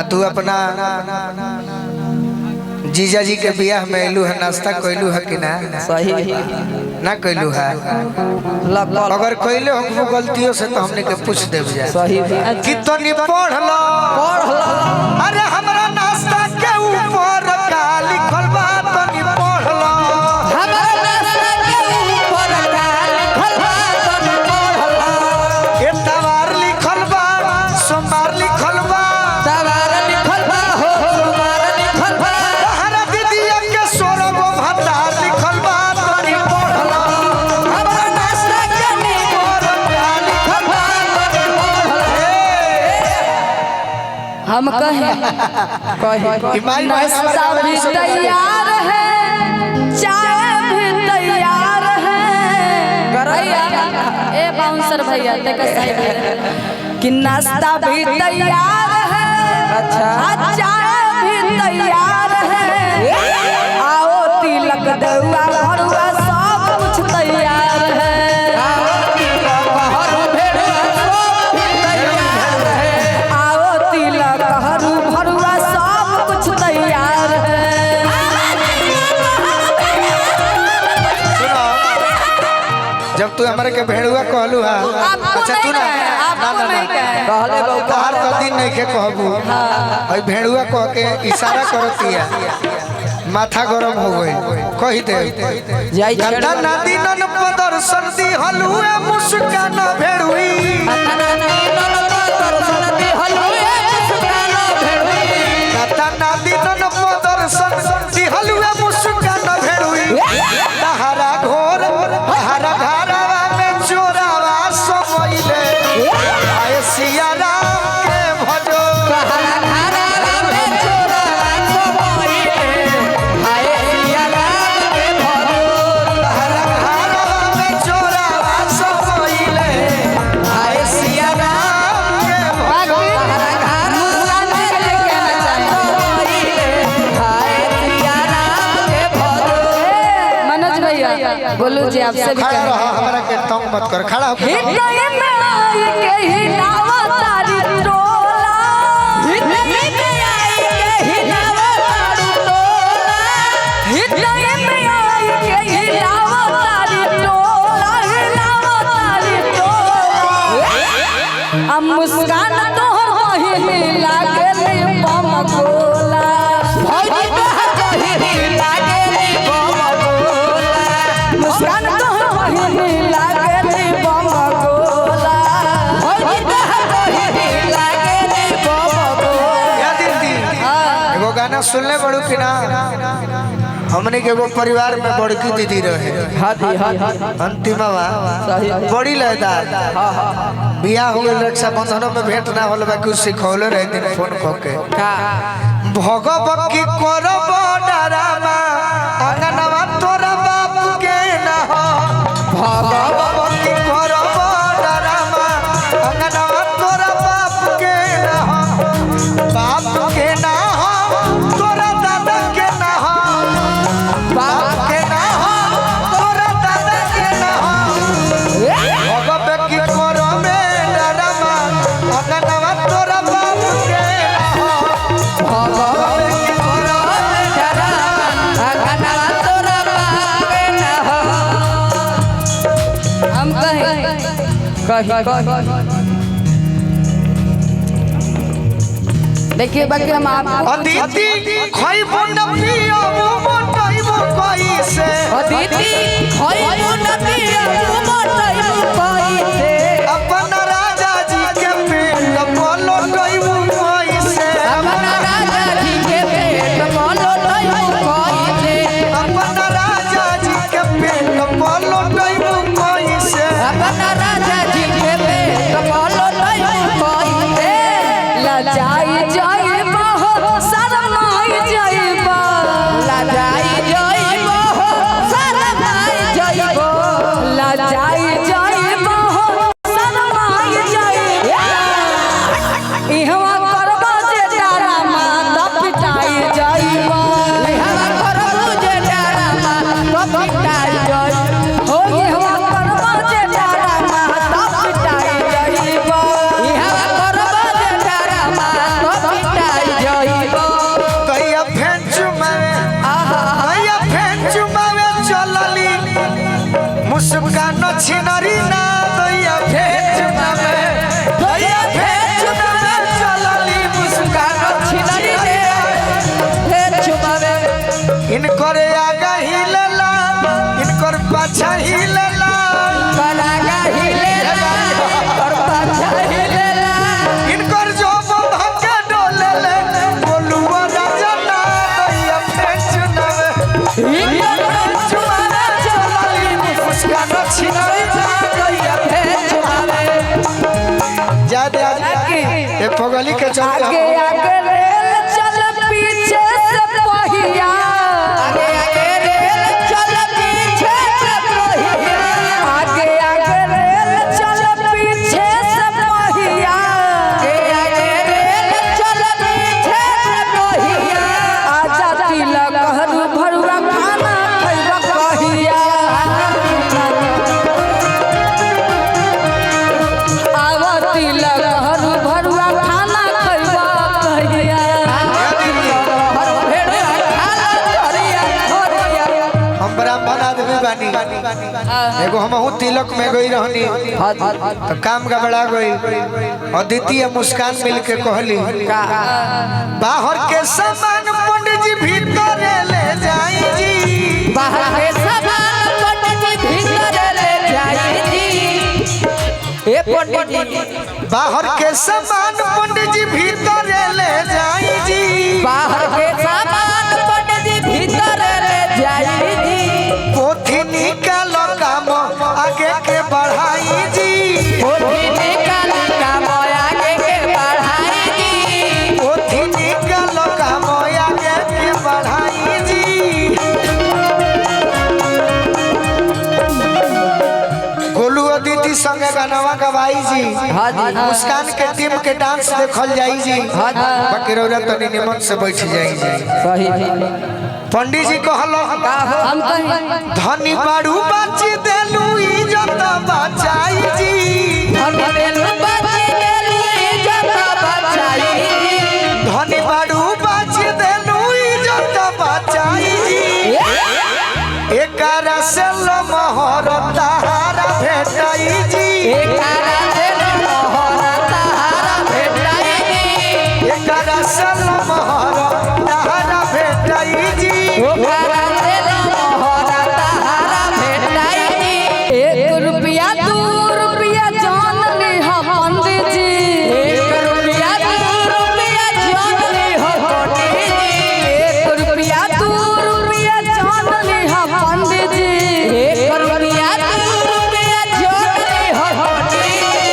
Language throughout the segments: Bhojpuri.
तू अपना जीजा जी के बियाह में अलू है, नाश्ता कैलू है कि ना? सही ना कैलू है। अगर कैले हो गलतियों से तो हमने के पूछ देव जाए। सही कितनी पढ़ लो अरे हमरा नाश्ता के ऊपर का लिखल बा तनी पढ़ लो। हमारा नाश्ता के ऊपर का लिखल बा तनी पढ़ लो। एतवार लिखल बा, सोमवार लिखल बा, तवार लिखल बा हो, सोमवार लिखल बा। हरा दीदिया के सोरगो भतार लिखल बा तनी पढ़ लो। हमारा नाश्ता के ऊपर का लिखल बा तनी पढ़ लो। हम कहे नाश्ता भी तैयार है, चाय भी तैयार है। ए बाउंसर भैया देखा साइड कि नाश्ता भी तैयार है, अच्छा चाय भी तैयार है। आओ तिलक दउआ भरुआ सब कुछ तैयार है। आओ तिलक हरू भरुआ सब कुछ तैयार है। जब तू हमारे के भेड़ुआ कहलू हा, अच्छा तू ना कहले तोहार कदी नहीं के कहबू भाई भेड़ुआ कह के इशारा करतिया, माथा गरम हो गई कही दे जाई गंदा नदी नन पदर सर्दी हलुए मुस्कान भेड़ुई। गंदा नदी नन पदर सर्दी हलुए मुस्कान भेड़ुई। तहरा घोर तहरा घरवा में चोरावा समइले आए सिया राम के भजो। बोलू जी आपसे भी खड़ा रहो, हमारा के तंग मत कर, खड़ा हो मुस्कान तोहर बहिनी लागेली बम गोला। मुस्कान तोहर बहिनी लागेली बम गोला। एगो गाना सुनले बड़ू कि ना? हमने के एगो परिवार में बड़की दीदी रहे अंतिमा बड़ी लयदार बियाह हो गई, रक्षाबंधनों में भेंट ना होल बा कुछ सिखौले रहे दिन फोन करके भगवती करब डरामा अंगनवा तोरा बाप के ना हो। भगवती करब डरामा अंगनवा तोरा बाप के ना हो। बाप के ना हो तोरा दादा के ना हो। बाप के ना हो तोरा दादा के ना हो। भगवती करब डरामा अंगनवा तोरा बाप के ना हो। भगवती हम देखिए बाकी हम आप अदिति खइबो न पियो मोटइबो कइसे। अदिति खइबो न पियो मोटइबो कइसे। अपन राजा जी के पेट पलटइबो कइसे। अपन राजा जी के पेट पलटइबो कइसे। अपन राजा जी के पेट पलटइबो कइसे। अपन राजा जी के पेट पलटइबो कइसे। लजाई जाइबो हो शरमाई जाइबो। लजाई जाइबो हो शरमाई जाइबो। लजाई जाइबो हो शरमाई जाइबो। इहवा करबो जे डरामा तब पिटाई जाइबो। इहवा करबो जे डरामा तब पिटाई जाइबो। हो इहवा करबो जे डरामा तब पिटाई जाइबो। इहवा करबो जे डरामा तब पिटाई खोगली के चल आगे आगे रेल चल पीछे से पहिया आगे आगे रेल चल पीछे से पहिया आगे आगे रेल चल पीछे से पहिया आगे आगे रेल चल पीछे से पहिया आजा तिलक हरू भरुआ खाना खइबा कहिया आवा तिलक हरू भरुआ खाना खइबा कहिया हम ब्राह्मण आदमी बानी एगो हमहू तिलक में गई रहनी तो काम गबड़ा गई अदिति और मुस्कान मिल के कहली बाहर के सामान पंडित जी भीतर ले जाई जी बाहर के सामान पंडित जी भीतर ले जाई जी ए पंडित जी बाहर के सामान पंडित जी भीतर ले जाई जी बाहर के सामान पंडित जी भीतर ले जाई जी पोथी निकालो काम आगे के बढ़ाई जी पोथी निकाल काम आगे के बढ़ाई जी पोथी निकालो काम आगे के बढ़ाई जी गोलू अदिति संगे गानवा गवाई जी मुस्कान के टीम के डांस देखल जाई जी बाकी रौरा तनी निमन से बैठ जाई जी सही पंडित जी कहलो हम कहीं धनी बाड़ू बाची देलू इज्जत बचाई जी धनी बाड़ू बाची देलू इज्जत बचाई जी एकरा से लमहर तारा भेटाई जी एकरा से लमहर तारा भेटाई जी एक रुपया दू रुपया जान ली हो पंडित जी एक रुपया दू रुपया जान ली हो पंडित जी एक रुपया दू रुपया जान ली हो पंडित जी एक रुपया दू रुपया जान ली हो पंडित जी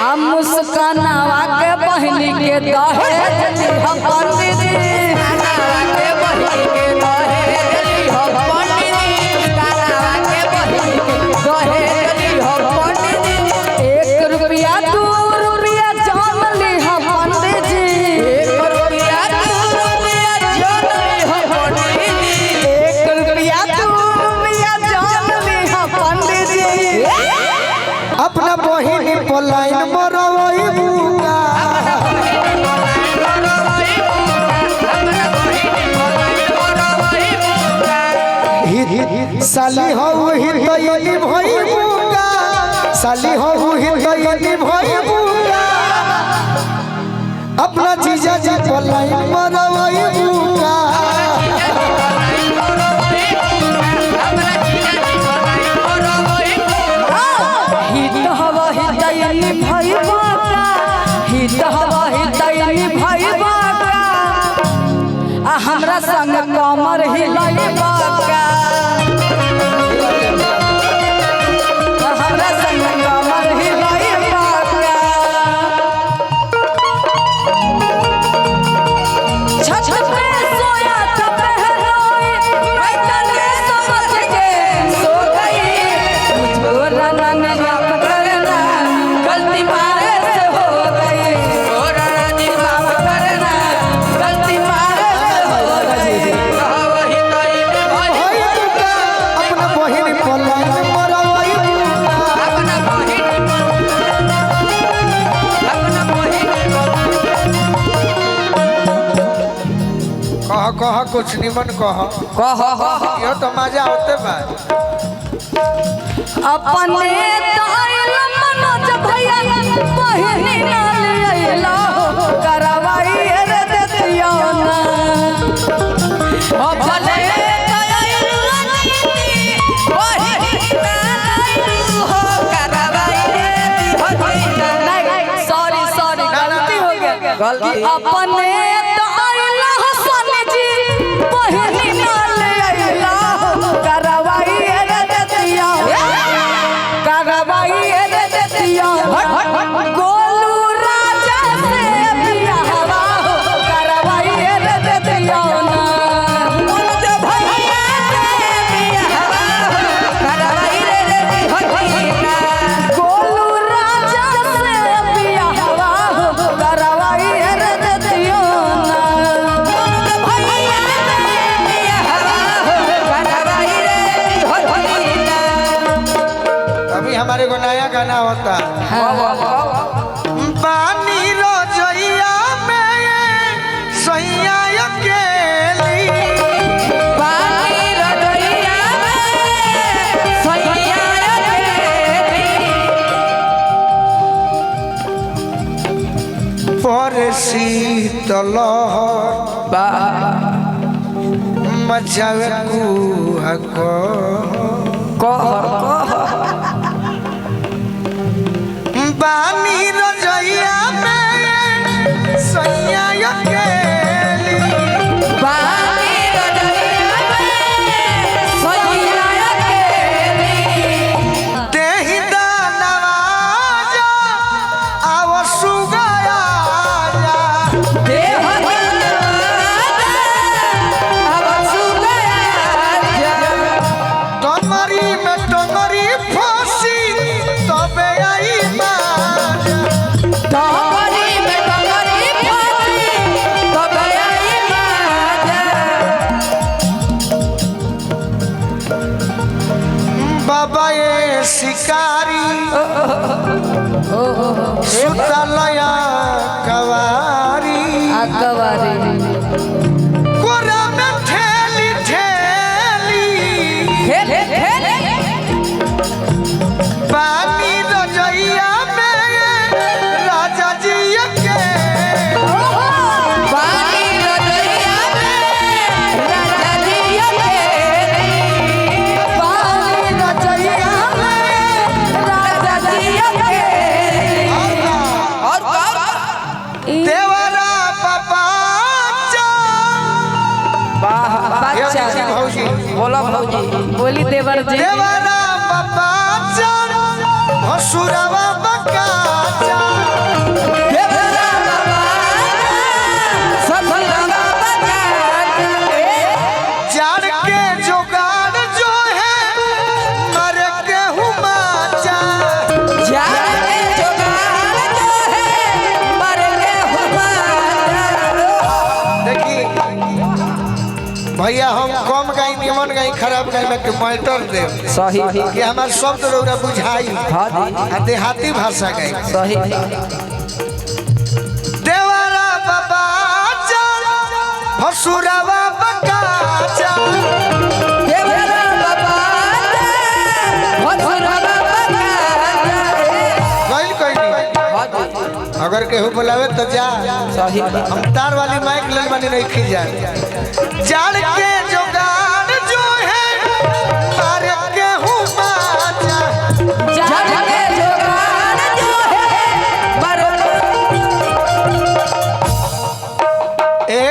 हम मुस्कानावा के बहनी के दहेज ली हो पंडित जी मुस्कानावा के बहनी के दहेज ली हो पंडित जी मुस्कानावा के बहनी के दहेज ली हो पंडित जी एक रुपया दू रुपया जान ली हो पंडित जी एक रुपया दू रुपया जान ली हो पंडित जी एक रुपया दू रुपया जान ली हो पंडित जी अपना बहिनी पलाइन मरवई बुका साली हो हितैनी भई बुका साली हो हितैनी भई बुका अपना जीजा जी पलाइन मरवई बुका हित हवा हितैनी भई बाका हित हवा हितैनी भई बाका आ हमरा संग कमर हिलाई बाका हमरा संग कमर हिलाई बाका छत पे सोया था पहलोई मैंने समझ के सो गई मुझको राना ने माफ करना गलती मारे से हो गई ओ राना जी माफ करना गलती मारे से हो गई वही तो भई बुका अपना बहिनी पलाइन मरवई बुका अपना कह कुछ निमन कह यो तो मजा होते बा अपने ताइल मनोज भैया बहिनी नाल अइला करवाई रे देतिया ना अपने ताइल नीति बहिनी नाल हो करवाई रे देतिया नहीं सॉरी गलती हो गया अपने ताइल हसन जी बहिनी नाल अइला करवाई रे देतिया गोलू राजा से गाना होता पानी रजैया में सैया अकेली पानी रजैया में सैया अकेली पर शीतल मचावे कुहा बानी रजैया में सैया अकेली पानी रजैया में सैया अकेली देहि दानवाजा आव सुगाया देह अब सुगया टंगरी में टंगरी फंसी तबे आई माँ टंगरी में टंगरी फंसी तब आई बाजा बाबा ये शिकारी सुतलया कवारी अकवारी कोरा में ठेली ठेली पानी रजैया में राजा जी के पानी रजैया में राजा जी अकेली पानी रजैया में राजा जी अकेली और देवरा बाबा बच्चा भौजी बोला भौजी बोली देवर जी देवरा बाबा भसुरवा बकाचा देवरा बाबा सफल बाबा जाड़ के जुगाड़ जो है मर के हुमाचा जान के जुगाड़ जो है मर के हुआ देखी भैया हम कम गाई निमन गाई खराब गाई में के मैटर दे सही कि हमार शब्द रौरा बुझाई आ देहाती भाषा गाई सही देवरा बाबा भसुरवा बकाचा देवरा बाबा भसुरा बाबा गइल कइनी अगर केहू बुलावे तो जा सही हम तार वाली माइक ले बनी नहीं खी जा जाड़ के जुगाड़ जो है मार के हुमाचा जान के जुगाड़ जो है मर ए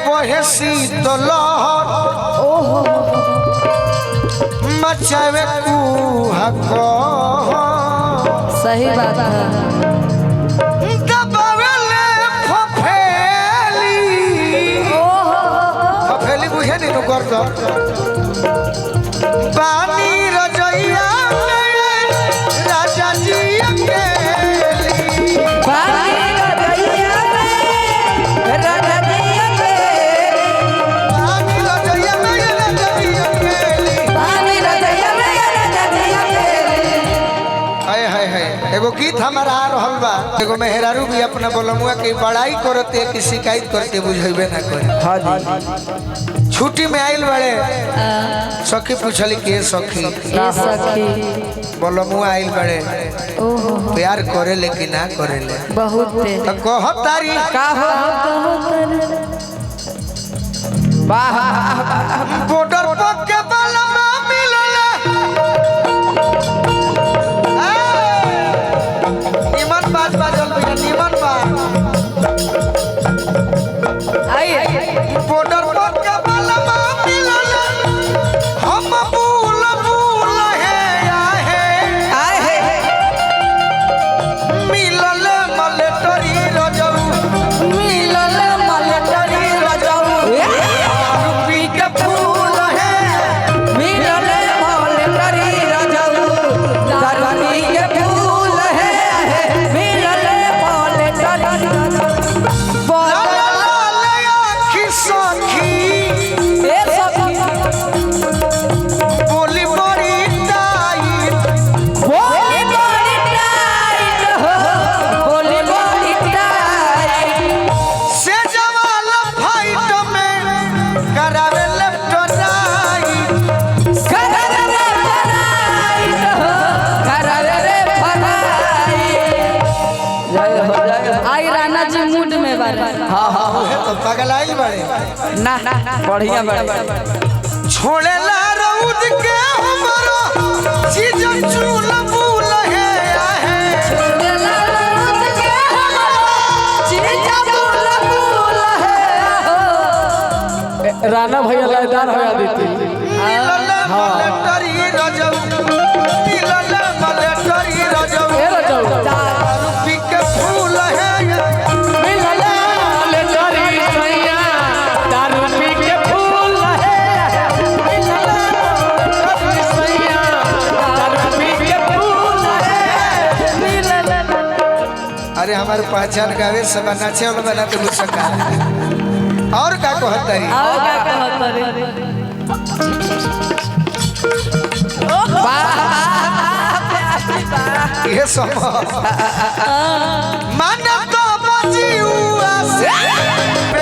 बोहे शीतल मचावे कुहा सही बात है दबावेले फफेली बुझे नहीं तो कर दो पानी रजैया में राजा जी अकेली पानी रजैया में राजा जी अकेली पानी रजैया में राजा जी अकेली पानी रजैया में राजा जी अकेली हाय हाय हाय एगो गीत हमारा आ रहल बा एगो मेहरारू भी अपना बोलमुआ के बड़ाई करते कि शिकायत करते बुझेबे ना करे हां जी छुट्टी में आइल बड़े सखी पूछली के सखी ये सखी बोलमुआ आइल बड़े ओहो प्यार करे ले कि ना करे ले बहुत तो कहत तारी का हो वाह बॉर्डर पर के बलमा मिलला निमन बात बाजल भैया निमन बात आइए बॉर्डर पर के बलमा मिलला हम भूल भूल है आए है मिलल मलेटरी रजऊ मिलल मलटरी रजऊ रूपी के फूल है मिलल मलटरी रजऊ दरनी के फूल है मिलल मलटरी रजऊ लाल आँखी सखी हाँ हाँ ओहे तो पगलाई बड़े ना बढ़िया बड़े छोड़े ला रउद के हमरो चीज चूल बूल है आहे राणा भैया लयदार होया देती मिलले मलेटरी रजब मिलले मलेटरी रजब ए रजब रुपी के फूल है मिलले मलेटरी सैया दारू पी के फूल है मिलले मलेटरी सैया दारू पी के फूल है मिलले। अरे हमारे पहचान गावे सब नाचे वाला बना तो कुछ सका और का कहतरी आओ क्या कहत रे ये सब मन तो बजी हुआ से